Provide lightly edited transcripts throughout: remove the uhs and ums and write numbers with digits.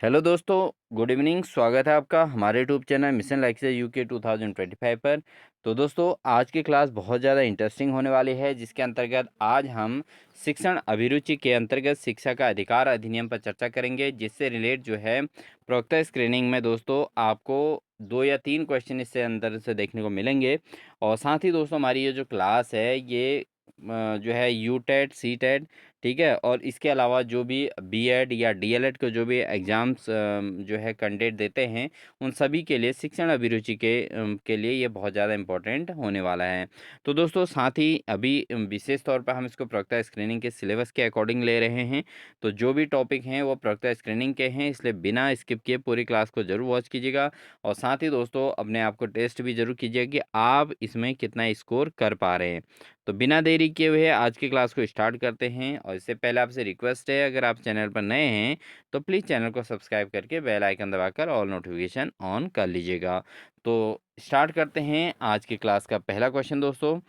Hello दोस्तों, good evening. स्वागत है आपका हमारे यूट्यूब चैनल मिशन लाइक से यूके 2025 पर। तो दोस्तों, आज की क्लास बहुत ज़्यादा इंटरेस्टिंग होने वाली है, जिसके अंतर्गत आज हम शिक्षण अभिरुचि के अंतर्गत शिक्षा का अधिकार अधिनियम पर चर्चा करेंगे, जिससे रिलेट जो है प्रोक्त स्क्रीनिंग में दोस्तों आपको 2 या 3 क्वेश्चन इससे अंदर से देखने को मिलेंगे। और साथ ही दोस्तों, हमारी ये जो क्लास है ये जो है यू टेट सी टेट, ठीक है, और इसके अलावा जो भी बीएड या डीएलएड के जो भी एग्ज़ाम्स जो है कैंडिडेट देते हैं, उन सभी के लिए शिक्षण अभिरुचि के लिए ये बहुत ज़्यादा इम्पोर्टेंट होने वाला है। तो दोस्तों, साथ ही अभी विशेष तौर पर हम इसको प्रवक्ता स्क्रीनिंग के सिलेबस के अकॉर्डिंग ले रहे हैं। तो जो भी टॉपिक हैं वो प्रवक्ता स्क्रीनिंग के हैं, इसलिए बिना स्किप किए पूरी क्लास को ज़रूर वॉच कीजिएगा। और साथ ही दोस्तों, अपने आप को टेस्ट भी ज़रूर कीजिएगा कि आप इसमें कितना स्कोर कर पा रहे हैं। तो बिना देरी किए हुए आज की क्लास को स्टार्ट करते हैं। और इससे पहले आपसे रिक्वेस्ट है, अगर आप चैनल पर नए हैं तो प्लीज़ चैनल को सब्सक्राइब करके बेल आइकन दबाकर ऑल नोटिफिकेशन ऑन कर लीजिएगा। तो स्टार्ट करते हैं आज की क्लास का पहला क्वेश्चन दोस्तों।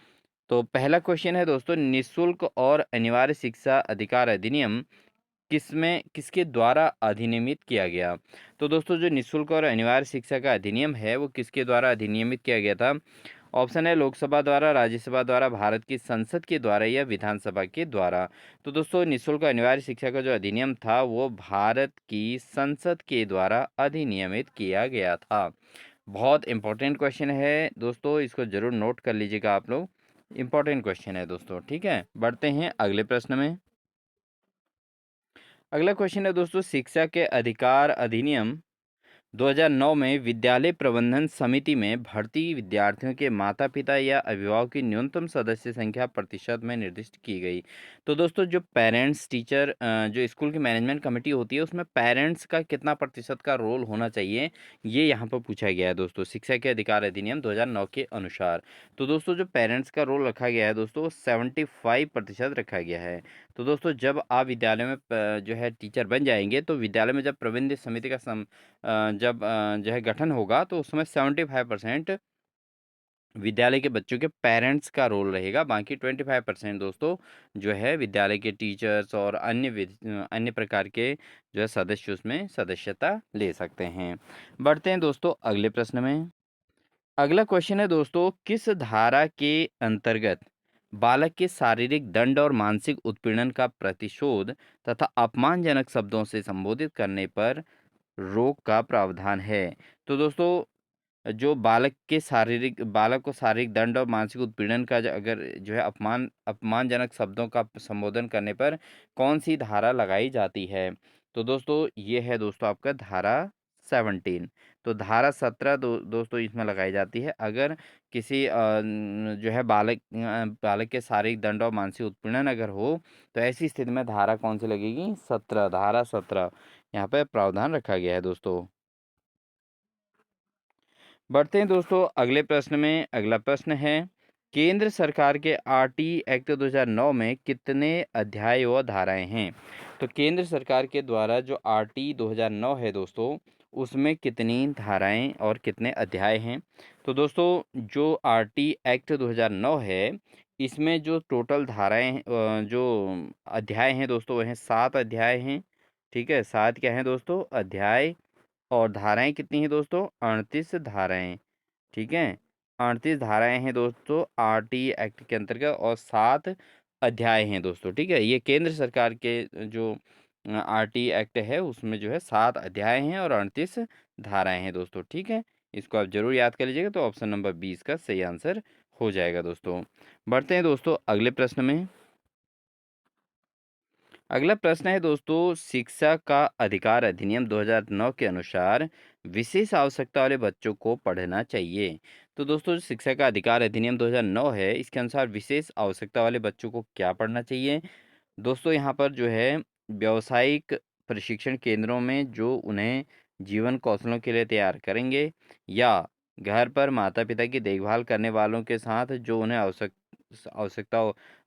तो पहला क्वेश्चन है दोस्तों, निःशुल्क और अनिवार्य शिक्षा अधिकार अधिनियम किसके द्वारा अधिनियमित किया गया। तो दोस्तों, जो निःशुल्क और अनिवार्य शिक्षा का अधिनियम है वो किसके द्वारा अधिनियमित किया गया था। ऑप्शन है लोकसभा द्वारा, राज्यसभा द्वारा, भारत की संसद के द्वारा या विधानसभा के द्वारा। तो दोस्तों, निःशुल्क अनिवार्य शिक्षा का जो अधिनियम था वो भारत की संसद के द्वारा अधिनियमित किया गया था। बहुत इंपॉर्टेंट क्वेश्चन है दोस्तों, इसको जरूर नोट कर लीजिएगा आप लोग। इंपॉर्टेंट क्वेश्चन है दोस्तों, ठीक है। बढ़ते हैं अगले प्रश्न में। अगला क्वेश्चन है दोस्तों, शिक्षा के अधिकार अधिनियम 2009 में विद्यालय प्रबंधन समिति में भर्ती विद्यार्थियों के माता-पिता या अभिभावक की न्यूनतम सदस्य संख्या प्रतिशत में निर्दिष्ट की गई। तो दोस्तों, जो पेरेंट्स टीचर जो स्कूल की मैनेजमेंट कमेटी होती है, उसमें पेरेंट्स का कितना प्रतिशत का रोल होना चाहिए, ये यहाँ पर पूछा गया है दोस्तों, शिक्षा के अधिकार अधिनियम 2009 के अनुसार। तो दोस्तों, जो पेरेंट्स का रोल रखा गया है दोस्तों, वो 75% रखा गया है। तो दोस्तों, जब आप विद्यालय में जो है टीचर बन जाएंगे, तो विद्यालय में जब प्रबंध समिति का जब जो है गठन होगा, तो उसमें 75% विद्यालय के बच्चों के पेरेंट्स का रोल रहेगा। बाकी 25% दोस्तों जो है विद्यालय के टीचर्स और अन्य प्रकार के जो है सदस्य उसमें सदस्यता ले सकते हैं। बढ़ते हैं दोस्तों अगले प्रश्न में। अगला क्वेश्चन है दोस्तों, किस धारा के अंतर्गत बालक के शारीरिक दंड और मानसिक उत्पीड़न का प्रतिशोध तथा अपमानजनक शब्दों से संबोधित करने पर रोक का प्रावधान है। तो दोस्तों, जो बालक को शारीरिक दंड और मानसिक उत्पीड़न का अगर जो है अपमानजनक शब्दों का संबोधन करने पर कौन सी धारा लगाई जाती है। तो दोस्तों, ये है दोस्तों आपका धारा 17। तो धारा 17 दोस्तों इसमें लगाई जाती है, अगर किसी जो है बालक के शारीरिक दंड और मानसिक उत्पीड़न अगर हो, तो ऐसी स्थिति में धारा कौन सी लगेगी, 17, धारा 17 यहाँ पे प्रावधान रखा गया है दोस्तों। बढ़ते हैं दोस्तों अगले प्रश्न में। अगला प्रश्न है, केंद्र सरकार के आरटी एक्ट 2009 में कितने अध्याय व धाराएं हैं। तो केंद्र सरकार के द्वारा जो आरटी 2009 है दोस्तों, उसमें कितनी धाराएं और कितने अध्याय हैं। तो दोस्तों, जो आरटी एक्ट 2009 है, इसमें जो टोटल धाराएं जो अध्याय हैं दोस्तों, वह हैं 7 अध्याय हैं। ठीक है, 7 क्या हैं दोस्तों, अध्याय। और धाराएं कितनी हैं दोस्तों, 38 धाराएं। ठीक है, 38 धाराएं हैं दोस्तों आरटी एक्ट के अंतर्गत, और 7 अध्याय हैं दोस्तों। ठीक है, ये केंद्र सरकार के जो आरटी एक्ट है उसमें जो है 7 अध्याय हैं और 38 धाराएं हैं दोस्तों। ठीक है, इसको आप जरूर याद कर लीजिएगा, तो ऑप्शन नंबर 20 का सही आंसर हो जाएगा दोस्तों। बढ़ते हैं दोस्तों अगले प्रश्न में। अगला प्रश्न है दोस्तों, शिक्षा का अधिकार अधिनियम 2009 के अनुसार विशेष आवश्यकता वाले बच्चों को पढ़ना चाहिए। तो दोस्तों, जो शिक्षा का अधिकार अधिनियम 2009 है, इसके अनुसार विशेष आवश्यकता वाले बच्चों को क्या पढ़ना चाहिए। दोस्तों, यहाँ पर जो है व्यावसायिक प्रशिक्षण केंद्रों में जो उन्हें जीवन कौशलों के लिए तैयार करेंगे, या घर पर माता पिता की देखभाल करने वालों के साथ जो उन्हें आवश्यकता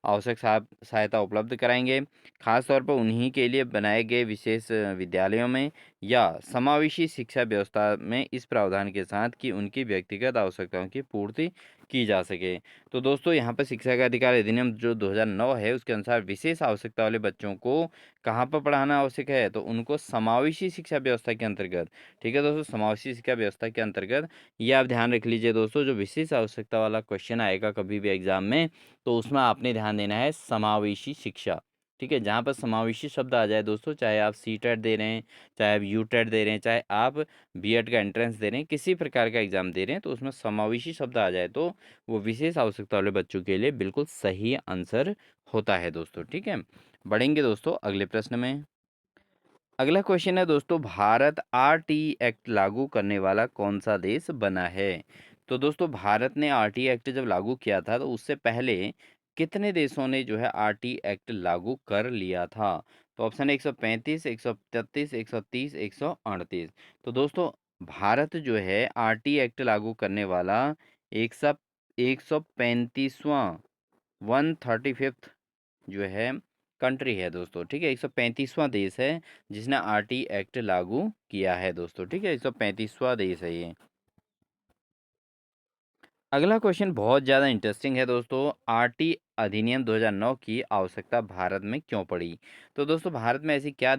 आवश्यक सहायता उपलब्ध कराएंगे, खास तौर पर उन्हीं के लिए बनाए गए विशेष विद्यालयों में, या समावेशी शिक्षा व्यवस्था में, इस प्रावधान के साथ कि उनकी व्यक्तिगत आवश्यकताओं की पूर्ति की जा सके। तो दोस्तों यहाँ पर शिक्षा का अधिकार अधिनियम जो 2009 है उसके अनुसार विशेष आवश्यकता वाले बच्चों को कहाँ पर पढ़ाना आवश्यक है, तो उनको समावेशी शिक्षा व्यवस्था के अंतर्गत। ठीक है दोस्तों, समावेशी शिक्षा व्यवस्था के अंतर्गत ये आप ध्यान रख लीजिए दोस्तों, जो विशेष आवश्यकता वाला क्वेश्चन आएगा कभी भी एग्जाम में, तो उसमें आपने ध्यान देना है समावेशी शिक्षा। ठीक है, जहाँ पर समावेशी शब्द आ जाए दोस्तों, चाहे आप सी टेट दे रहे हैं, चाहे आप यू टेट दे रहे हैं, चाहे आप बीएड का एंट्रेंस दे रहे हैं, किसी प्रकार का एग्जाम दे रहे हैं, तो उसमें समावेशी शब्द आ जाए तो वो विशेष आवश्यकता वाले बच्चों के लिए बिल्कुल सही आंसर होता है दोस्तों। ठीक है, बढ़ेंगे दोस्तों अगले प्रश्न में। अगला क्वेश्चन है दोस्तों, भारत आरटी एक्ट लागू करने वाला कौन सा देश बना है। तो दोस्तों भारत ने आरटी एक्ट जब लागू किया था तो उससे पहले कितने देशों ने जो है आरटी एक्ट लागू कर लिया था। तो ऑप्शन है 135, 133, 130, 138। तो दोस्तों भारत जो है आरटी एक्ट लागू करने वाला एक सौ 135वां 135th जो है कंट्री है दोस्तों। ठीक है, 135वां देश है जिसने आरटी एक्ट लागू किया है दोस्तों। ठीक है, 135वां देश है ये। अगला क्वेश्चन बहुत ज़्यादा इंटरेस्टिंग है दोस्तों, आरटी अधिनियम 2009 की आवश्यकता भारत में क्यों पड़ी। तो दोस्तों भारत में ऐसी क्या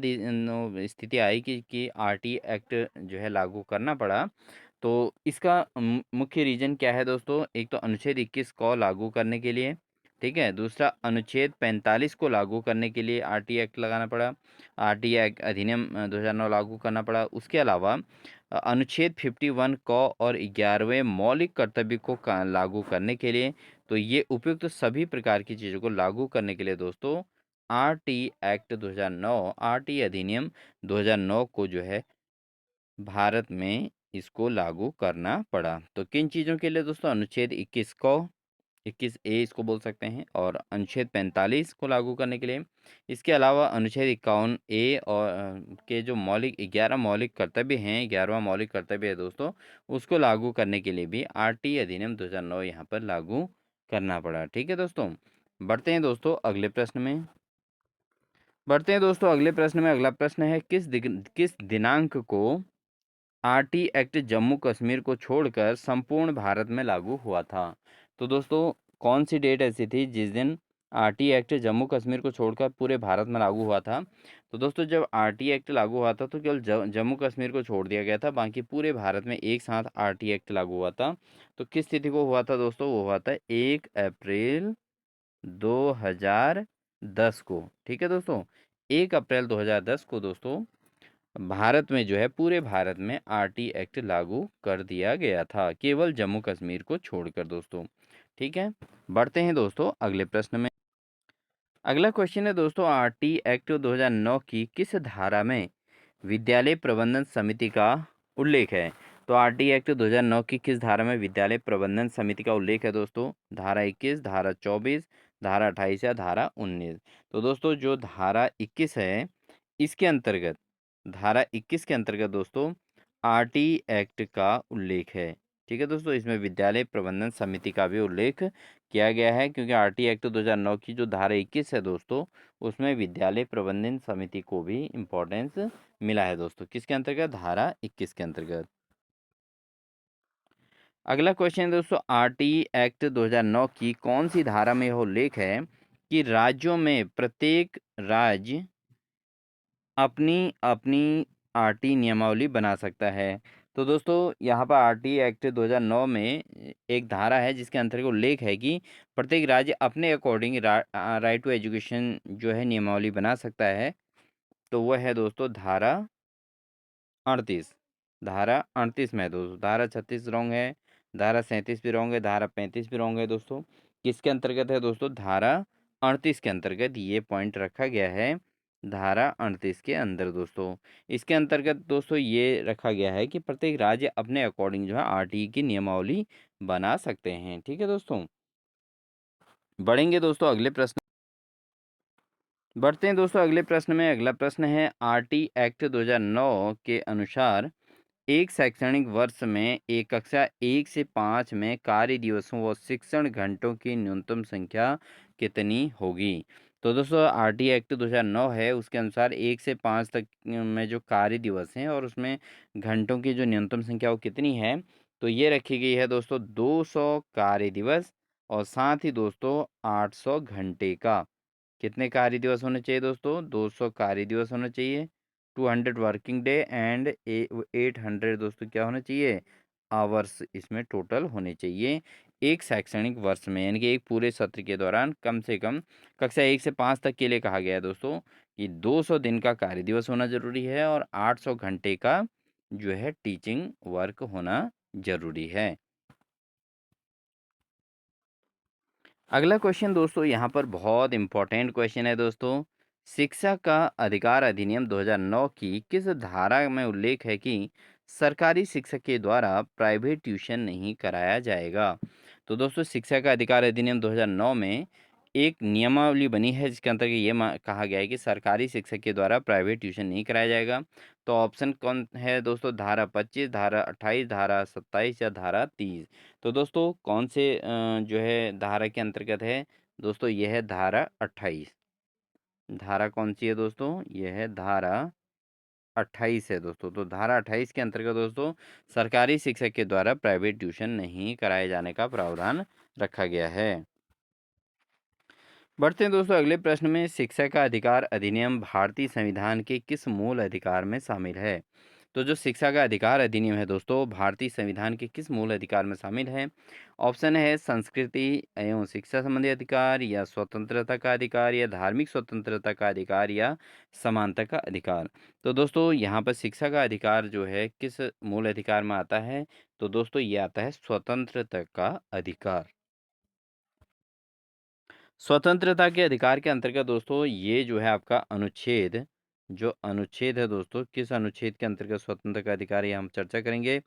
स्थिति आई कि आरटी एक्ट जो है लागू करना पड़ा। तो इसका मुख्य रीजन क्या है दोस्तों, एक तो अनुच्छेद 21 को लागू करने के लिए। ठीक है, दूसरा अनुच्छेद 45 को लागू करने के लिए आरटी एक्ट लगाना पड़ा, आरटी एक्ट अधिनियम 2009 लागू करना पड़ा। उसके अलावा अनुच्छेद 51 को और 11वें मौलिक कर्तव्य को लागू करने के लिए। तो ये उपयुक्त सभी प्रकार की चीज़ों को लागू करने के लिए दोस्तों आरटी एक्ट 2009, आरटी अधिनियम 2009 को जो है भारत में इसको लागू करना पड़ा। तो किन चीज़ों के लिए दोस्तों, अनुच्छेद 21 को, 21A इसको बोल सकते हैं, और अनुच्छेद 45 को लागू करने के लिए। इसके अलावा अनुच्छेद 51A और के जो मौलिक 11 मौलिक कर्तव्य हैं, 11वां मौलिक कर्तव्य है दोस्तों, उसको लागू करने के लिए भी आरटी अधिनियम 2009 यहाँ पर लागू करना पड़ा। ठीक है दोस्तों, बढ़ते हैं दोस्तों अगले प्रश्न में। बढ़ते हैं दोस्तों अगले प्रश्न में। अगला प्रश्न है, किस दिनांक को आरटी एक्ट जम्मू कश्मीर को छोड़कर संपूर्ण भारत में लागू हुआ था। तो दोस्तों कौन सी डेट ऐसी थी जिस दिन आरटी एक्ट जम्मू कश्मीर को छोड़कर पूरे भारत में लागू हुआ था। तो दोस्तों जब आरटी एक्ट लागू हुआ था तो केवल जम्मू कश्मीर को छोड़ दिया गया था, बाकी पूरे भारत में एक साथ आरटी एक्ट लागू हुआ था। तो किस तिथि को हुआ था दोस्तों, वो हुआ था 1 अप्रैल 2010 को। ठीक है दोस्तों, 1 अप्रैल 2010 को दोस्तों भारत में जो है पूरे भारत में आरटी एक्ट लागू कर दिया गया था, केवल जम्मू कश्मीर को छोड़कर दोस्तों। ठीक है, बढ़ते हैं दोस्तों अगले प्रश्न में। अगला क्वेश्चन है दोस्तों, आरटी एक्ट 2009 की किस धारा में विद्यालय प्रबंधन समिति का उल्लेख है। तो आरटी एक्ट 2009 की किस धारा में विद्यालय प्रबंधन समिति का उल्लेख है दोस्तों, धारा 21, धारा 24, धारा 28 या धारा 19। तो दोस्तों जो धारा 21 है इसके अंतर्गत, धारा 21 के अंतर्गत दोस्तों आरटी एक्ट का उल्लेख है। ठीक है दोस्तों, इसमें विद्यालय प्रबंधन समिति का भी उल्लेख किया गया है, क्योंकि आरटी एक्ट 2009 की जो धारा 21 है दोस्तों उसमें विद्यालय प्रबंधन समिति को भी इम्पोर्टेंस मिला है दोस्तों। किसके अंतर्गत, धारा 21 के अंतर्गत। अगला क्वेश्चन है दोस्तों, आरटी एक्ट 2009 की कौन सी धारा में यह उल्लेख है कि राज्यों में प्रत्येक राज्य अपनी अपनी आरटी नियमावली बना सकता है। तो दोस्तों यहाँ पर आरटी एक्ट 2009 में एक धारा है जिसके अंतर्गत उल्लेख है कि प्रत्येक राज्य अपने अकॉर्डिंग राइट टू एजुकेशन जो है नियमावली बना सकता है। तो वह है दोस्तों धारा 38। धारा 38 में है दोस्तों, धारा 36 रॉन्ग है, धारा 37 भी रॉन्ग है, धारा 35 भी रॉन्ग है दोस्तों। किसके अंतर्गत है दोस्तों, धारा 38 के अंतर्गत ये पॉइंट रखा गया है, धारा 38 के अंदर दोस्तों। इसके अंतर्गत दोस्तों ये रखा गया है कि प्रत्येक राज्य अपने अकॉर्डिंग जो है आरटी की नियमावली बना सकते हैं। ठीक है दोस्तों, बढ़ेंगे दोस्तों अगले प्रश्न। बढ़ते हैं दोस्तों अगले प्रश्न में। अगला प्रश्न है, आरटी एक्ट 2009 के अनुसार एक शैक्षणिक वर्ष में एक कक्षा 1 से 5 में कार्य दिवसों व शिक्षण घंटों की न्यूनतम संख्या कितनी होगी। तो दोस्तों आरटी एक्ट 2009 है उसके अनुसार 1 से 5 तक में जो कार्य दिवस हैं और उसमें घंटों की जो न्यूनतम संख्या वो कितनी है, तो ये रखी गई है दोस्तों 200 कार्य दिवस और साथ ही दोस्तों 800 घंटे का। कितने कार्य दिवस होने चाहिए दोस्तों? 200 कार्य दिवस होना चाहिए, 200 वर्किंग डे एंड 800 दोस्तों क्या होना चाहिए? आवर्स इसमें टोटल होने चाहिए एक शैक्षणिक वर्ष में, यानी कि एक पूरे सत्र के दौरान कम से कम कक्षा 1 से 5 तक के लिए कहा गया है दोस्तों कि 200 दिन का कार्य दिवस होना ज़रूरी है और 800 घंटे का जो है टीचिंग वर्क होना ज़रूरी है। अगला क्वेश्चन दोस्तों यहाँ पर बहुत इम्पोर्टेंट क्वेश्चन है दोस्तों। शिक्षा का अधिकार अधिनियम 2009 की किस धारा में उल्लेख है कि सरकारी शिक्षक के द्वारा प्राइवेट ट्यूशन नहीं कराया जाएगा? तो दोस्तों शिक्षा का अधिकार अधिनियम 2009 में एक नियमावली बनी है जिसके अंतर्गत ये कहा गया है कि सरकारी शिक्षक के द्वारा प्राइवेट ट्यूशन नहीं कराया जाएगा। तो ऑप्शन कौन है दोस्तों? धारा 25, धारा 28, धारा 27 या धारा 30। तो दोस्तों कौन से जो है धारा के अंतर्गत है? दोस्तों यह है धारा 28। धारा कौन सी है दोस्तों? यह है धारा 28 है दोस्तों। तो धारा 28 के अंतर्गत दोस्तों सरकारी शिक्षक के द्वारा प्राइवेट ट्यूशन नहीं कराए जाने का प्रावधान रखा गया है। बढ़ते हैं दोस्तों अगले प्रश्न में। शिक्षा का अधिकार अधिनियम भारतीय संविधान के किस मूल अधिकार में शामिल है? तो जो शिक्षा का अधिकार अधिनियम है दोस्तों भारतीय संविधान के किस मूल अधिकार में शामिल है? ऑप्शन है संस्कृति एवं शिक्षा संबंधी अधिकार या स्वतंत्रता का अधिकार या धार्मिक स्वतंत्रता का अधिकार या समानता का अधिकार। तो दोस्तों यहाँ पर शिक्षा का अधिकार जो है किस मूल अधिकार में आता है? तो दोस्तों ये आता है स्वतंत्रता का अधिकार। स्वतंत्रता के अधिकार के अंतर्गत दोस्तों ये जो है आपका अनुच्छेद, जो अनुच्छेद है दोस्तों किस अनुच्छेद के अंतर्गत स्वतंत्रता का अधिकार ये हम चर्चा करेंगे।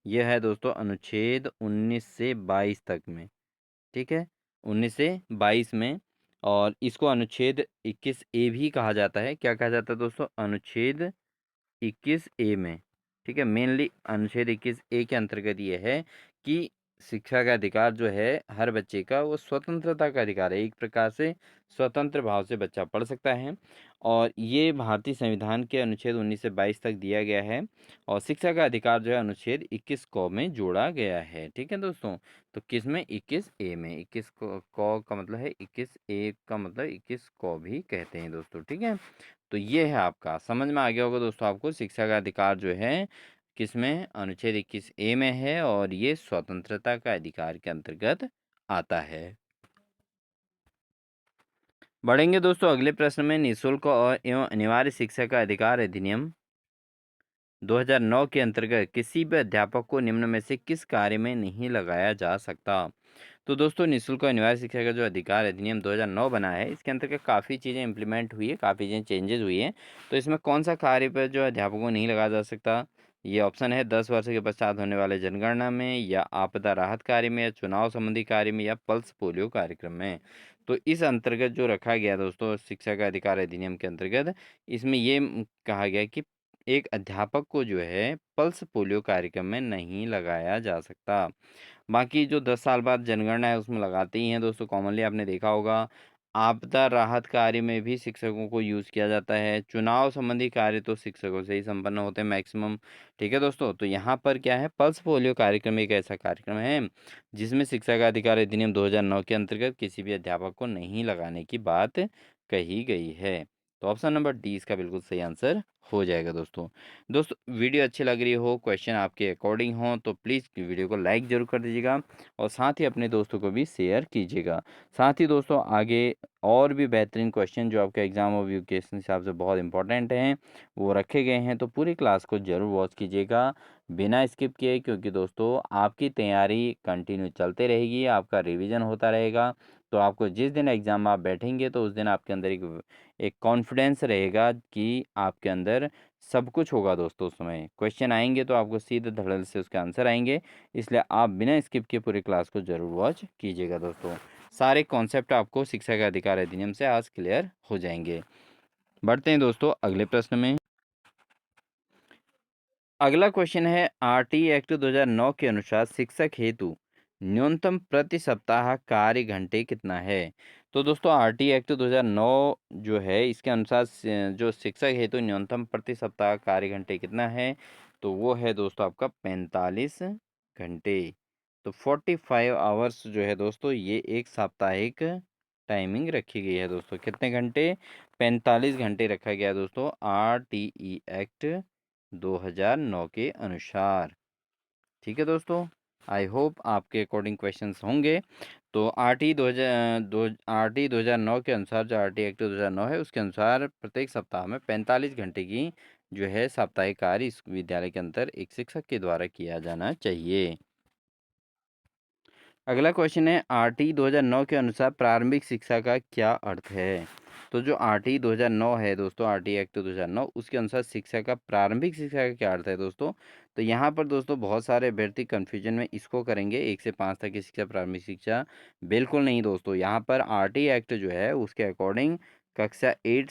यह है दोस्तों अनुच्छेद 19 से 22 तक में। ठीक है, 19 से 22 में। और इसको अनुच्छेद 21 ए भी कहा जाता है। क्या कहा जाता है दोस्तों? अनुच्छेद 21 ए में। ठीक है, मेनली अनुच्छेद 21 ए के अंतर्गत ये है कि शिक्षा का अधिकार जो है हर बच्चे का वो स्वतंत्रता का अधिकार है। एक प्रकार से स्वतंत्र भाव से बच्चा पढ़ सकता है और ये भारतीय संविधान के अनुच्छेद 19 से 22 तक दिया गया है। और शिक्षा का अधिकार जो है अनुच्छेद 21 क में जोड़ा गया है। ठीक है दोस्तों, तो किस में? 21 ए में। 21 क का मतलब है 21 ए का मतलब 21 क भी कहते हैं दोस्तों। ठीक है, तो ये है आपका, समझ में आ गया होगा दोस्तों आपको शिक्षा का अधिकार जो है किसमें? अनुच्छेद 21 ए में है और ये स्वतंत्रता का अधिकार के अंतर्गत आता है। बढ़ेंगे दोस्तों अगले प्रश्न में। निःशुल्क और एवं अनिवार्य शिक्षा का अधिकार अधिनियम 2009 के अंतर्गत किसी भी अध्यापक को निम्न में से किस कार्य में नहीं लगाया जा सकता? तो दोस्तों निःशुल्क और अनिवार्य शिक्षा का जो अधिकार अधिनियम 2009 बना है इसके अंतर्गत काफ़ी चीज़ें इंप्लीमेंट हुई है, काफ़ी चीज़ें चेंजेस हुई हैं। तो इसमें कौन सा कार्य पर जो अध्यापकों को नहीं लगाया जा सकता? ये ऑप्शन है 10 वर्ष के पश्चात होने वाले जनगणना में या आपदा राहत कार्य में या चुनाव संबंधी कार्य में या पल्स पोलियो कार्यक्रम में। तो इस अंतर्गत जो रखा गया दोस्तों शिक्षा का अधिकार अधिनियम के अंतर्गत, इसमें ये कहा गया कि एक अध्यापक को जो है पल्स पोलियो कार्यक्रम में नहीं लगाया जा सकता। बाकी जो 10 साल बाद जनगणना है उसमें लगाते ही हैं दोस्तों, कॉमनली आपने देखा होगा। आपदा राहत कार्य में भी शिक्षकों को यूज़ किया जाता है। चुनाव संबंधी कार्य तो शिक्षकों से ही संपन्न होते हैं मैक्सिमम। ठीक है दोस्तों, तो यहाँ पर क्या है, पल्स पोलियो कार्यक्रम एक ऐसा कार्यक्रम है जिसमें शिक्षा का अधिकार अधिनियम 2009 के अंतर्गत किसी भी अध्यापक को नहीं लगाने की बात कही गई है। तो ऑप्शन नंबर डी इसका बिल्कुल सही आंसर हो जाएगा दोस्तों। दोस्तों वीडियो अच्छी लग रही हो, क्वेश्चन आपके अकॉर्डिंग हो तो प्लीज़ वीडियो को लाइक ज़रूर कर दीजिएगा और साथ ही अपने दोस्तों को भी शेयर कीजिएगा। साथ ही दोस्तों आगे और भी बेहतरीन क्वेश्चन जो आपके एग्जाम और व्यू के हिसाब से बहुत इंपॉर्टेंट हैं वो रखे गए हैं, तो पूरी क्लास को ज़रूर वॉच कीजिएगा बिना स्किप किए, क्योंकि दोस्तों आपकी तैयारी कंटिन्यू चलते रहेगी, आपका रिवीजन होता रहेगा। तो आपको जिस दिन एग्ज़ाम आप बैठेंगे तो उस दिन आपके अंदर एक कॉन्फिडेंस रहेगा कि आपके अंदर सब कुछ होगा दोस्तों। उस समय क्वेश्चन आएंगे तो आपको सीधे धड़ल्ले से उसके आंसर आएंगे, इसलिए आप बिना स्किप किए पूरी क्लास को जरूर वॉच कीजिएगा दोस्तों। सारे कॉन्सेप्ट आपको शिक्षा का अधिकार अधिनियम से आज क्लियर हो जाएंगे। बढ़ते हैं दोस्तों अगले प्रश्न में। अगला क्वेश्चन है आरटी एक्ट 2009 के अनुसार शिक्षक हेतु न्यूनतम प्रति सप्ताह कार्य घंटे कितना है? तो दोस्तों आरटी एक्ट 2009 जो है इसके अनुसार जो शिक्षक हेतु न्यूनतम प्रति सप्ताह कार्य घंटे कितना है? तो वो है दोस्तों आपका 45 घंटे। तो 45 आवर्स जो है दोस्तों, ये एक साप्ताहिक टाइमिंग रखी गई है दोस्तों। कितने घंटे? 45 घंटे रखा गया है दोस्तों, आरटीई एक्ट 2009 के अनुसार। ठीक है दोस्तों, आई होप आपके अकॉर्डिंग क्वेश्चंस होंगे। तो आर टी 2009 के अनुसार, जो आर टी एक्ट 2009 है उसके अनुसार प्रत्येक सप्ताह में 45 घंटे की जो है साप्ताहिक कार्य इस विद्यालय के अंदर एक शिक्षक के द्वारा किया जाना चाहिए। अगला क्वेश्चन है, आरटी 2009 के अनुसार प्रारंभिक शिक्षा का क्या अर्थ है? तो जो आरटी 2009 है दोस्तों, आरटी एक्ट 2009, उसके अनुसार शिक्षा का प्रारंभिक शिक्षा का क्या अर्थ है दोस्तों? तो यहाँ पर दोस्तों बहुत सारे अभ्यर्थी कंफ्यूजन में इसको करेंगे, 1 से 5 तक की शिक्षा प्रारंभिक शिक्षा। बिल्कुल नहीं दोस्तों, यहाँ पर आरटी एक्ट जो है उसके अकॉर्डिंग कक्षा 1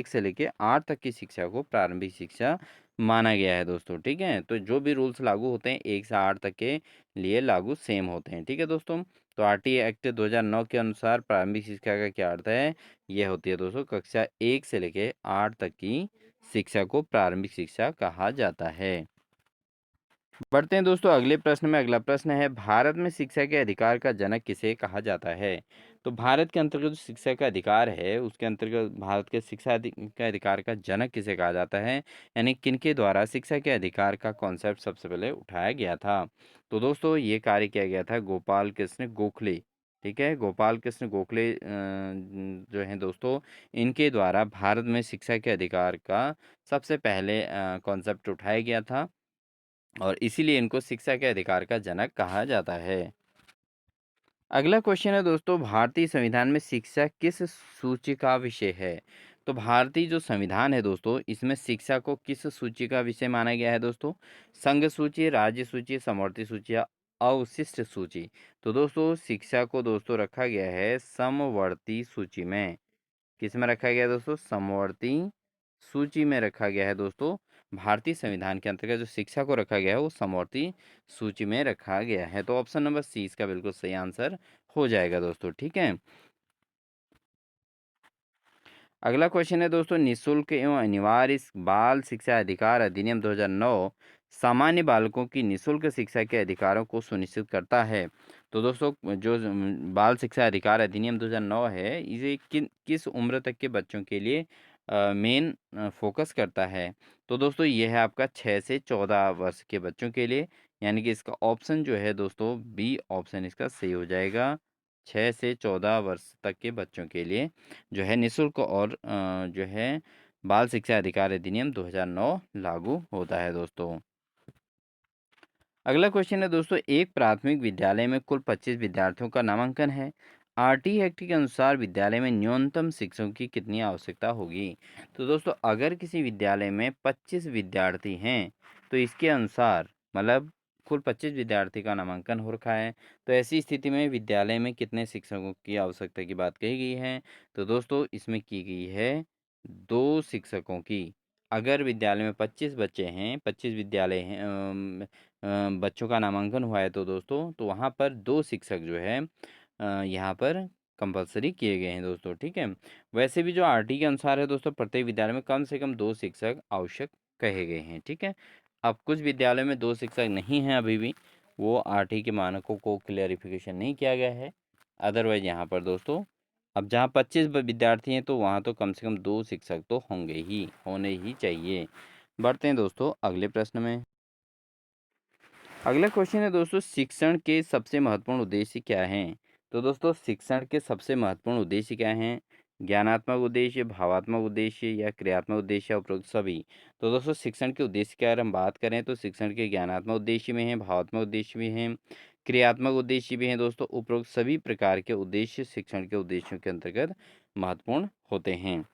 से लेके 8 तक की शिक्षा को प्रारंभिक शिक्षा माना गया है दोस्तों। ठीक है, तो जो भी रूल्स लागू होते हैं 1 से 8 तक के लिए लागू सेम होते हैं। ठीक है दोस्तों, तो आरटी एक्ट 2009 के अनुसार प्रारंभिक शिक्षा का क्या अर्थ है? यह होती है दोस्तों, कक्षा 1 से लेके 8 तक की शिक्षा को प्रारंभिक शिक्षा कहा जाता है। बढ़ते हैं दोस्तों अगले प्रश्न में। अगला प्रश्न है, भारत में शिक्षा के अधिकार का जनक किसे कहा जाता है? तो भारत के अंतर्गत जो शिक्षा का अधिकार है, उसके अंतर्गत भारत के के अधिकार का जनक किसे कहा जाता है, यानी किनके द्वारा शिक्षा के अधिकार का कॉन्सेप्ट सबसे पहले उठाया गया था? तो दोस्तों ये कार्य किया गया था गोपाल कृष्ण गोखले। ठीक है, गोपाल कृष्ण गोखले जो हैं दोस्तों, इनके द्वारा भारत में शिक्षा के अधिकार का सबसे पहले कॉन्सेप्ट उठाया गया था, और इसीलिए इनको शिक्षा के अधिकार का जनक कहा जाता है। अगला क्वेश्चन है दोस्तों, भारतीय संविधान में शिक्षा किस सूची का विषय है? तो भारतीय जो संविधान है दोस्तों, इसमें शिक्षा को किस सूची का विषय माना गया है दोस्तों? संघ सूची, राज्य सूची, समवर्ती सूची या अवशिष्ट सूची? तो दोस्तों शिक्षा को दोस्तों रखा गया है समवर्ती सूची में। किस में रखा गया है दोस्तों? समवर्ती सूची में रखा गया है दोस्तों। भारतीय संविधान के अंतर्गत जो शिक्षा को रखा गया है वो समवर्ती सूची में रखा गया है। तो ऑप्शन नंबर सी इसका बिल्कुल सही आंसर हो जाएगा दोस्तों। ठीक है, अगला क्वेश्चन है दोस्तों, निःशुल्क एवं अनिवार्य बाल शिक्षा अधिकार अधिनियम 2009 सामान्य बालकों की निःशुल्क शिक्षा के अधिकारों को सुनिश्चित करता है। तो दोस्तों जो बाल शिक्षा अधिकार अधिनियम 2009 है, इसे किस उम्र तक के बच्चों के लिए मेन फोकस करता है? तो दोस्तों ये है आपका 6 से 14 वर्ष के बच्चों के लिए, यानी कि इसका ऑप्शन जो है दोस्तों बी ऑप्शन इसका सही हो जाएगा। 6 से 14 वर्ष तक के बच्चों के लिए जो है निःशुल्क और जो है बाल शिक्षा अधिकार अधिनियम 2009 लागू होता है दोस्तों। अगला क्वेश्चन है दोस्तों, एक प्राथमिक विद्यालय में कुल 25 विद्यार्थियों का नामांकन है। आरटी एक्ट के अनुसार विद्यालय में न्यूनतम शिक्षकों की कितनी आवश्यकता होगी? तो दोस्तों अगर किसी विद्यालय में 25 विद्यार्थी हैं, तो इसके अनुसार मतलब कुल 25 विद्यार्थी का नामांकन हो रखा है, तो ऐसी स्थिति में विद्यालय में कितने शिक्षकों की आवश्यकता की बात कही गई है? तो दोस्तों इसमें की गई है 2 शिक्षकों की। अगर विद्यालय में 25 बच्चे हैं, 25 विद्यालय हैं, बच्चों का नामांकन हुआ है, तो दोस्तों तो वहाँ पर 2 शिक्षक जो है यहाँ पर कंपलसरी किए गए हैं दोस्तों। ठीक है, वैसे भी जो आरटी के अनुसार है दोस्तों, प्रत्येक विद्यालय में कम से कम 2 शिक्षक आवश्यक कहे गए हैं। ठीक है, अब कुछ विद्यालय में 2 शिक्षक नहीं हैं अभी भी, वो आरटी के मानकों को क्लियरिफिकेशन नहीं किया गया है। अदरवाइज यहाँ पर दोस्तों अब जहाँ 25 विद्यार्थी हैं, तो वहाँ तो कम से कम 2 शिक्षक तो होंगे ही, होने ही चाहिए। बढ़ते हैं दोस्तों अगले प्रश्न में। अगला क्वेश्चन है दोस्तों, शिक्षण के सबसे महत्वपूर्ण उद्देश्य क्या हैं? तो दोस्तों शिक्षण के सबसे महत्वपूर्ण उद्देश्य क्या हैं? ज्ञानात्मक उद्देश्य, भावात्मक उद्देश्य या क्रियात्मक उद्देश्य, उपरोक्त सभी? तो दोस्तों शिक्षण के उद्देश्य की अगर हम बात करें, तो शिक्षण के ज्ञानात्मक उद्देश्य में है, भावात्मक उद्देश्य भी हैं, क्रियात्मक उद्देश्य भी हैं दोस्तों। उपरोक्त सभी प्रकार के उद्देश्य शिक्षण के उद्देश्यों के अंतर्गत महत्वपूर्ण होते हैं।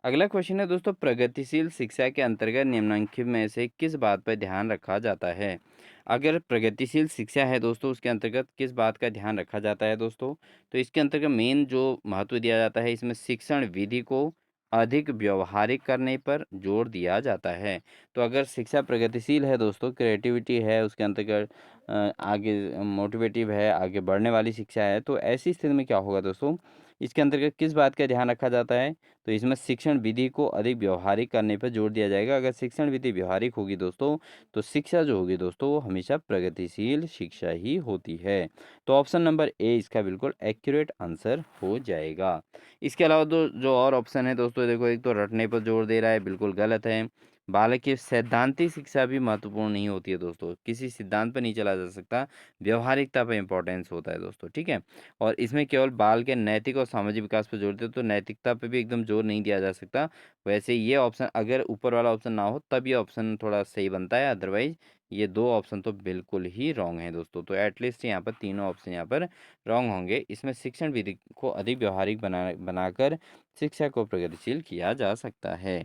अगला क्वेश्चन है दोस्तों, प्रगतिशील शिक्षा के अंतर्गत निम्नलिखित में से किस बात पर ध्यान रखा जाता है? अगर प्रगतिशील शिक्षा है दोस्तों, उसके अंतर्गत किस बात का ध्यान रखा जाता है दोस्तों? तो इसके अंतर्गत मेन जो महत्व दिया जाता है, इसमें शिक्षण विधि को अधिक व्यवहारिक करने पर जोर दिया जाता है। तो अगर शिक्षा प्रगतिशील है दोस्तों, क्रिएटिविटी है उसके अंतर्गत, आगे मोटिवेटिव है, आगे बढ़ने वाली शिक्षा है, तो ऐसी स्थिति में क्या होगा दोस्तों, इसके अंतर्गत किस बात का ध्यान रखा जाता है? तो इसमें शिक्षण विधि को अधिक व्यवहारिक करने पर जोर दिया जाएगा। अगर शिक्षण विधि व्यवहारिक होगी दोस्तों, तो शिक्षा जो होगी दोस्तों वो हमेशा प्रगतिशील शिक्षा ही होती है। तो ऑप्शन नंबर ए इसका बिल्कुल एक्यूरेट आंसर हो जाएगा। इसके अलावा जो और ऑप्शन है दोस्तों, देखो एक तो रटने पर जोर दे रहा है, बिल्कुल गलत है। बालक की सैद्धांतिक शिक्षा भी महत्वपूर्ण नहीं होती है दोस्तों, किसी सिद्धांत पर नहीं चला जा सकता, व्यवहारिकता पर इंपॉर्टेंस होता है दोस्तों, ठीक है। और इसमें केवल बाल के नैतिक और सामाजिक विकास पर जोर देते, तो नैतिकता पे भी एकदम जोर नहीं दिया जा सकता। वैसे ये ऑप्शन, अगर ऊपर वाला ऑप्शन ना हो तब ये ऑप्शन थोड़ा सही बनता है, अदरवाइज ये दो ऑप्शन तो बिल्कुल ही रॉन्ग है दोस्तों। तो एटलीस्ट यहाँ पर तीनों ऑप्शन यहाँ पर रॉन्ग होंगे। इसमें शिक्षण विधि को अधिक व्यवहारिक बनाकर शिक्षा को प्रगतिशील किया जा सकता है।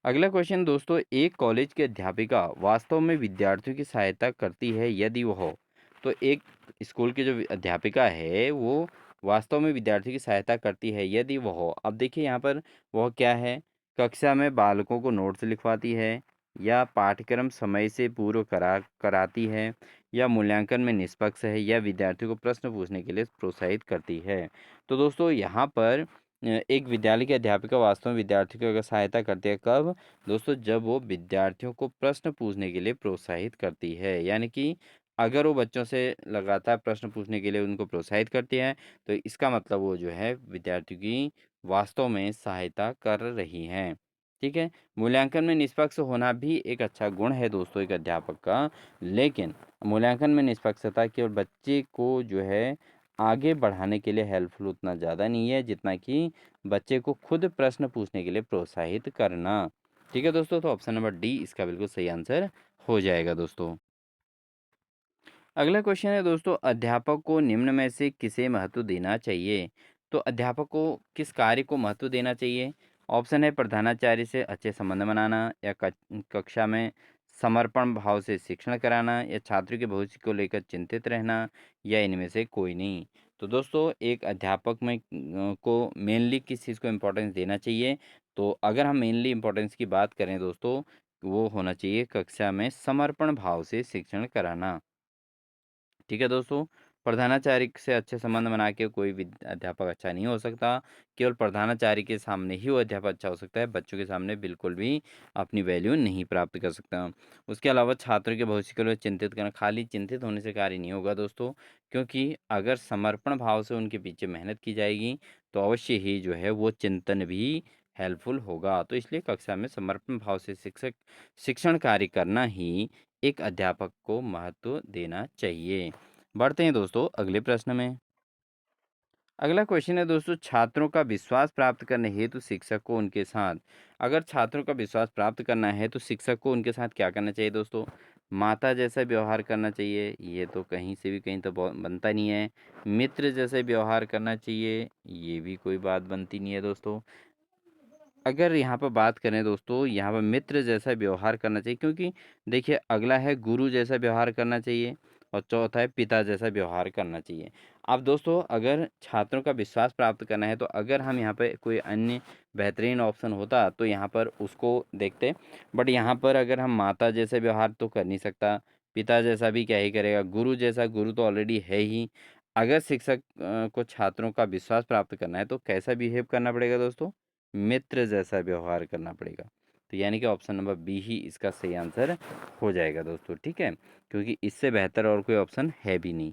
अगला क्वेश्चन दोस्तों, एक कॉलेज की अध्यापिका वास्तव में विद्यार्थियों की सहायता करती है यदि वह, तो एक स्कूल की जो अध्यापिका है वो वास्तव में विद्यार्थियों की सहायता करती है यदि वह, अब देखिए यहाँ पर वह क्या है, कक्षा में बालकों को नोट्स लिखवाती है, या पाठ्यक्रम समय से पूर्व कराती है, या मूल्यांकन में निष्पक्ष है, या विद्यार्थियों को प्रश्न पूछने के लिए प्रोत्साहित करती है। तो दोस्तों यहाँ पर एक विद्यालय की अध्यापिका वास्तव में विद्यार्थियों की अगर सहायता करती है, कब दोस्तों? जब वो विद्यार्थियों को प्रश्न पूछने के लिए प्रोत्साहित करती है, यानी कि अगर वो बच्चों से लगातार प्रश्न पूछने के लिए उनको प्रोत्साहित करती है, तो इसका मतलब वो जो है विद्यार्थियों की वास्तव में सहायता कर रही हैं, ठीक है। मूल्यांकन में निष्पक्ष होना भी एक अच्छा गुण है दोस्तों एक अध्यापक का, लेकिन मूल्यांकन में निष्पक्षता केवल बच्चे को जो है आगे बढ़ाने के लिए हेल्पफुल उतना ज़्यादा नहीं है जितना कि बच्चे को खुद प्रश्न पूछने के लिए प्रोत्साहित करना। ठीक है दोस्तों, तो ऑप्शन नंबर डी इसका बिल्कुल सही आंसर हो जाएगा दोस्तों। अगला क्वेश्चन है दोस्तों, अध्यापक को निम्न में से किसे महत्व देना चाहिए? तो अध्यापक को किस कार्य को महत्व देना चाहिए? ऑप्शन है प्रधानाचार्य से अच्छे संबंध बनाना, या कक्षा में समर्पण भाव से शिक्षण कराना, या छात्रों के भविष्य को लेकर चिंतित रहना, या इनमें से कोई नहीं। तो दोस्तों एक अध्यापक में को मेनली किस चीज़ को इम्पोर्टेंस देना चाहिए? तो अगर हम मेनली इम्पोर्टेंस की बात करें दोस्तों, वो होना चाहिए कक्षा में समर्पण भाव से शिक्षण कराना। ठीक है दोस्तों, प्रधानाचार्य से अच्छे संबंध बना के कोई अध्यापक अच्छा नहीं हो सकता। केवल प्रधानाचार्य के सामने ही वो अध्यापक अच्छा हो सकता है, बच्चों के सामने बिल्कुल भी अपनी वैल्यू नहीं प्राप्त कर सकता। उसके अलावा छात्रों के भविष्य के लिए चिंतित करना, खाली चिंतित होने से कार्य नहीं होगा दोस्तों, क्योंकि अगर समर्पण भाव से उनके पीछे मेहनत की जाएगी तो अवश्य ही जो है वो चिंतन भी हेल्पफुल होगा। तो इसलिए कक्षा में समर्पण भाव से शिक्षण कार्य करना ही एक अध्यापक को महत्व देना चाहिए। बढ़ते हैं दोस्तों अगले प्रश्न में। अगला क्वेश्चन है दोस्तों, छात्रों का विश्वास प्राप्त करने हेतु शिक्षक को उनके साथ, अगर छात्रों का विश्वास प्राप्त करना है तो शिक्षक को उनके साथ क्या करना चाहिए दोस्तों? माता जैसा व्यवहार करना चाहिए, ये तो कहीं से भी कहीं तो बनता नहीं है। मित्र जैसे व्यवहार करना चाहिए, ये भी कोई बात बनती नहीं है दोस्तों। अगर यहाँ पर बात करें दोस्तों, यहाँ पर मित्र जैसा व्यवहार करना चाहिए, क्योंकि देखिए अगला है गुरु जैसा व्यवहार करना चाहिए, और चौथा है पिता जैसा व्यवहार करना चाहिए। अब दोस्तों अगर छात्रों का विश्वास प्राप्त करना है, तो अगर हम यहाँ पे कोई अन्य बेहतरीन ऑप्शन होता तो यहाँ पर उसको देखते, बट यहाँ पर अगर हम माता जैसे व्यवहार तो कर नहीं सकता, पिता जैसा भी क्या ही करेगा, गुरु जैसा, गुरु तो ऑलरेडी है ही। अगर शिक्षक को छात्रों का विश्वास प्राप्त करना है तो कैसा बिहेव करना पड़ेगा दोस्तों? मित्र जैसा व्यवहार करना पड़ेगा। तो यानी कि ऑप्शन नंबर बी ही इसका सही आंसर हो जाएगा दोस्तों, ठीक है, क्योंकि इससे बेहतर और कोई ऑप्शन है भी नहीं।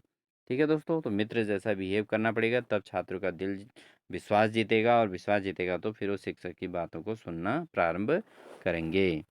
ठीक है दोस्तों, तो मित्र जैसा बिहेव करना पड़ेगा, तब छात्रों का दिल विश्वास जीतेगा, और विश्वास जीतेगा तो फिर वो शिक्षक की बातों को सुनना प्रारंभ करेंगे।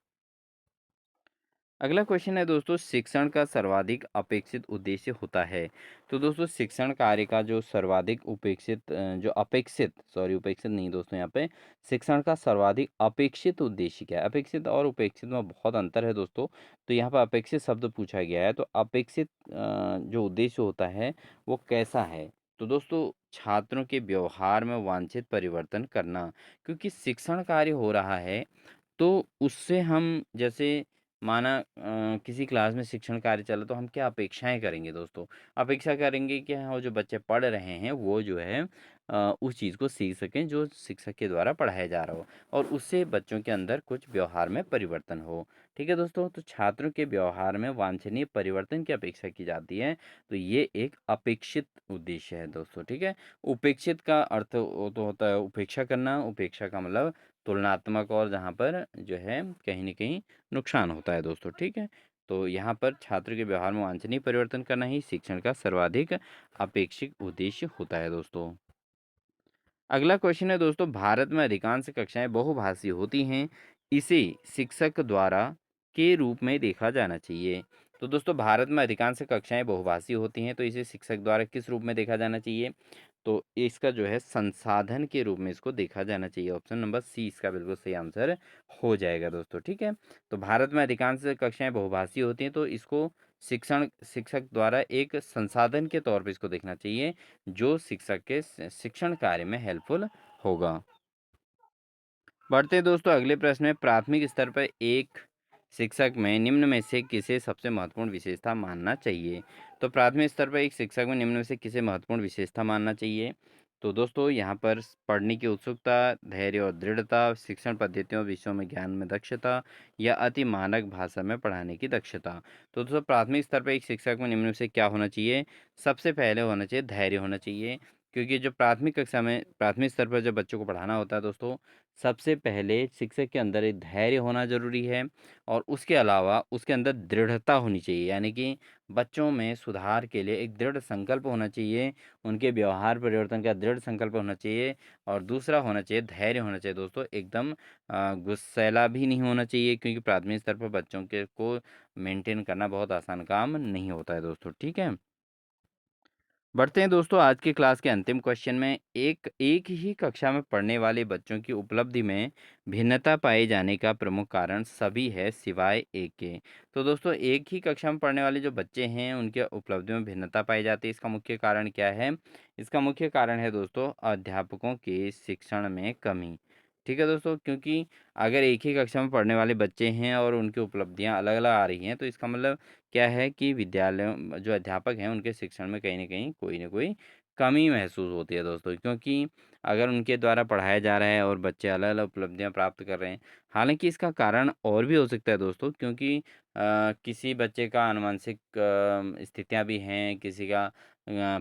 अगला क्वेश्चन है दोस्तों, शिक्षण का सर्वाधिक अपेक्षित उद्देश्य होता है? तो दोस्तों शिक्षण कार्य का जो सर्वाधिक उपेक्षित जो अपेक्षित, सॉरी उपेक्षित नहीं दोस्तों, यहाँ पे शिक्षण का सर्वाधिक अपेक्षित उद्देश्य क्या है? अपेक्षित और उपेक्षित में बहुत अंतर है दोस्तों। तो यहाँ पर अपेक्षित शब्द पूछा गया है, तो अपेक्षित जो उद्देश्य होता है वो कैसा है? तो दोस्तों छात्रों के व्यवहार में वांछित परिवर्तन करना, क्योंकि शिक्षण कार्य हो रहा है, तो उससे हम जैसे माना किसी क्लास में शिक्षण कार्य चला, तो हम क्या अपेक्षाएँ करेंगे दोस्तों? अपेक्षा करेंगे कि हाँ, वो जो बच्चे पढ़ रहे हैं वो जो है उस चीज़ को सीख सकें जो शिक्षक के द्वारा पढ़ाया जा रहा हो और उससे बच्चों के अंदर कुछ व्यवहार में परिवर्तन हो। ठीक है दोस्तों, तो छात्रों के व्यवहार में वांछनीय परिवर्तन की अपेक्षा की जाती है, तो ये एक अपेक्षित उद्देश्य है दोस्तों। ठीक है, उपेक्षित का अर्थ वो तो होता है उपेक्षा करना, उपेक्षा का मतलब तुलनात्मक और जहाँ पर जो है कहीं न कहीं नुकसान होता है दोस्तों। ठीक है, तो यहाँ पर छात्र के व्यवहार में वांछनीय परिवर्तन करना ही शिक्षण का सर्वाधिक अपेक्षित उद्देश्य होता है दोस्तों। अगला क्वेश्चन है दोस्तों, भारत में अधिकांश कक्षाएं बहुभाषीय होती हैं, इसे शिक्षक द्वारा के रूप में देखा जाना चाहिए। तो दोस्तों, भारत में अधिकांश कक्षाएं बहुभाषीय होती हैं, तो इसे शिक्षक द्वारा किस रूप में देखा जाना चाहिए? तो इसका जो है संसाधन के रूप में इसको देखा जाना चाहिए। ऑप्शन नंबर सी इसका बिल्कुल सही आंसर हो जाएगा दोस्तों। ठीक है, तो भारत में अधिकांश कक्षाएं बहुभाषीय होती हैं, तो इसको शिक्षक द्वारा एक संसाधन के तौर पे इसको देखना चाहिए, जो शिक्षक के शिक्षण कार्य में हेल्पफुल होगा। बढ़ते हैं दोस्तों अगले प्रश्न में, प्राथमिक स्तर पर एक शिक्षक में निम्न में से किसे सबसे महत्वपूर्ण विशेषता मानना चाहिए? तो प्राथमिक स्तर पर एक शिक्षक में निम्न में से किसे महत्वपूर्ण विशेषता मानना चाहिए? तो दोस्तों यहाँ पर पढ़ने की उत्सुकता, धैर्य और दृढ़ता, शिक्षण पद्धतियों विषयों में ज्ञान में दक्षता या अति मानक भाषा में पढ़ाने की दक्षता। तो दोस्तों प्राथमिक स्तर पर एक शिक्षक में निम्न में से क्या होना चाहिए? सबसे पहले होना चाहिए धैर्य होना चाहिए, क्योंकि जो प्राथमिक कक्षा में प्राथमिक स्तर पर जब बच्चों को पढ़ाना होता है दोस्तों, सबसे पहले शिक्षक के अंदर एक धैर्य होना ज़रूरी है और उसके अलावा उसके अंदर दृढ़ता होनी चाहिए, यानी कि बच्चों में सुधार के लिए एक दृढ़ संकल्प होना चाहिए, उनके व्यवहार परिवर्तन का दृढ़ संकल्प होना चाहिए और दूसरा होना चाहिए धैर्य होना चाहिए दोस्तों, एकदम गुस्सैला भी नहीं होना चाहिए, क्योंकि प्राथमिक स्तर पर बच्चों के को मेंटेन करना बहुत आसान काम नहीं होता है दोस्तों। ठीक है, बढ़ते हैं दोस्तों आज की क्लास के अंतिम क्वेश्चन में, एक एक ही कक्षा में पढ़ने वाले बच्चों की उपलब्धि में भिन्नता पाए जाने का प्रमुख कारण सभी है सिवाय एक के। तो दोस्तों एक ही कक्षा में पढ़ने वाले जो बच्चे हैं उनके उपलब्धि में भिन्नता पाई जाती है, इसका मुख्य कारण क्या है? इसका मुख्य कारण है दोस्तों अध्यापकों के शिक्षण में कमी। ठीक है दोस्तों, क्योंकि अगर एक ही कक्षा में पढ़ने वाले बच्चे हैं और उनकी उपलब्धियां अलग अलग आ रही हैं, तो इसका मतलब क्या है कि विद्यालयों जो अध्यापक हैं उनके शिक्षण में कहीं न कोई कमी महसूस होती है दोस्तों, क्योंकि अगर उनके द्वारा पढ़ाया जा रहा है और बच्चे अलग-अलग उपलब्धियाँ प्राप्त कर रहे हैं। हालाँकि इसका कारण और भी हो सकता है दोस्तों, क्योंकि किसी बच्चे का आनुवंशिक स्थितियाँ भी हैं, किसी का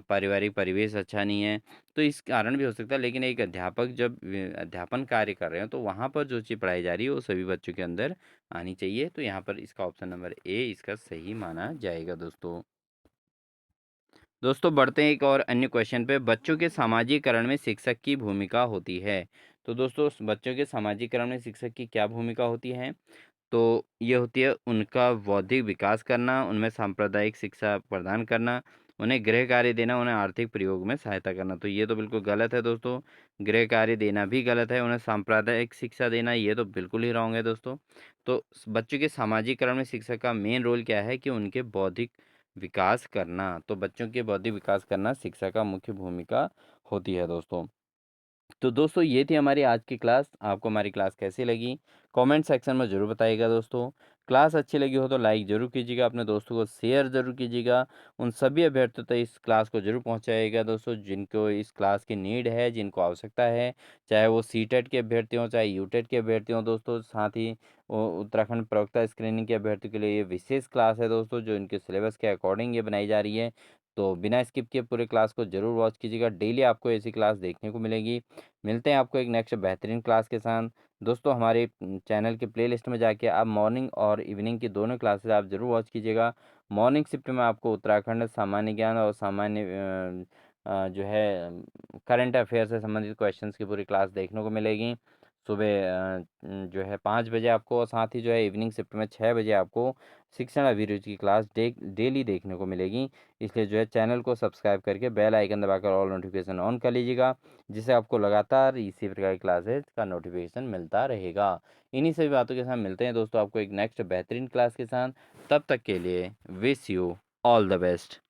पारिवारिक परिवेश अच्छा नहीं है, तो इस कारण भी हो सकता है। लेकिन एक अध्यापक जब अध्यापन कार्य कर रहे हो, तो वहाँ पर जो चीज़ पढ़ाई जा रही है वो सभी बच्चों के अंदर आनी चाहिए। तो यहाँ पर इसका ऑप्शन नंबर ए इसका सही माना जाएगा दोस्तों। दोस्तों बढ़ते हैं एक और अन्य क्वेश्चन पे, बच्चों के सामाजिकरण में शिक्षक की भूमिका होती है। तो दोस्तों बच्चों के सामाजिकरण में शिक्षक की क्या भूमिका होती है? तो ये होती है उनका बौद्धिक विकास करना, उनमें सांप्रदायिक शिक्षा प्रदान करना, उन्हें गृह कार्य देना, उन्हें आर्थिक प्रयोग में सहायता करना। तो ये तो बिल्कुल गलत है दोस्तों, गृह कार्य देना भी गलत है, उन्हें सांप्रदायिक शिक्षा देना ये तो बिल्कुल ही रॉन्ग है दोस्तों। तो बच्चों के सामाजिकरण में शिक्षक का मेन रोल क्या है कि उनके बौद्धिक विकास करना। तो बच्चों के बौद्धिक विकास करना शिक्षा का मुख्य भूमिका होती है दोस्तों। तो दोस्तों ये थी हमारी आज की क्लास। आपको हमारी क्लास कैसी लगी? कमेंट सेक्शन में ज़रूर बताइएगा दोस्तों। क्लास अच्छी लगी हो तो लाइक ज़रूर कीजिएगा, अपने दोस्तों को शेयर ज़रूर कीजिएगा। उन सभी अभ्यर्थियों तक इस क्लास को ज़रूर पहुँचाइएगा दोस्तों, जिनको इस क्लास की नीड है, जिनको आवश्यकता है। चाहे वो सीटेट के अभ्यर्थी हों, चाहे यूटेट के अभ्यर्थी हों दोस्तों। साथ ही वो उत्तराखंड प्रवक्ता स्क्रीनिंग के अभ्यर्थियों के लिए ये विशेष क्लास है दोस्तों, जो इनके सिलेबस के अकॉर्डिंग ये बनाई जा रही है। तो बिना स्किप किए पूरे क्लास को ज़रूर वॉच कीजिएगा। डेली आपको ऐसी क्लास देखने को मिलेगी। मिलते हैं आपको एक नेक्स्ट बेहतरीन क्लास के साथ। दोस्तों हमारे चैनल के प्लेलिस्ट में जाके आप मॉर्निंग और इवनिंग की दोनों क्लासेस आप ज़रूर वॉच कीजिएगा। मॉर्निंग शिफ्ट में आपको उत्तराखंड सामान्य ज्ञान और सामान्य जो है करंट अफेयर से संबंधित क्वेश्चंस की पूरी क्लास देखने को मिलेगी। सुबह जो है 5 बजे आपको, और साथ ही जो है इवनिंग शिफ्ट में 6 बजे आपको शिक्षण अभिरुचि की क्लास डेली देखने को मिलेगी। इसलिए जो है चैनल को सब्सक्राइब करके बेल आइकन दबाकर ऑल नोटिफिकेशन ऑन कर लीजिएगा, जिससे आपको लगातार इसी प्रकार की क्लासेज का नोटिफिकेशन मिलता रहेगा। इन्हीं सभी बातों के साथ मिलते हैं दोस्तों आपको एक नेक्स्ट बेहतरीन क्लास के साथ। तब तक के लिए wish you all the best.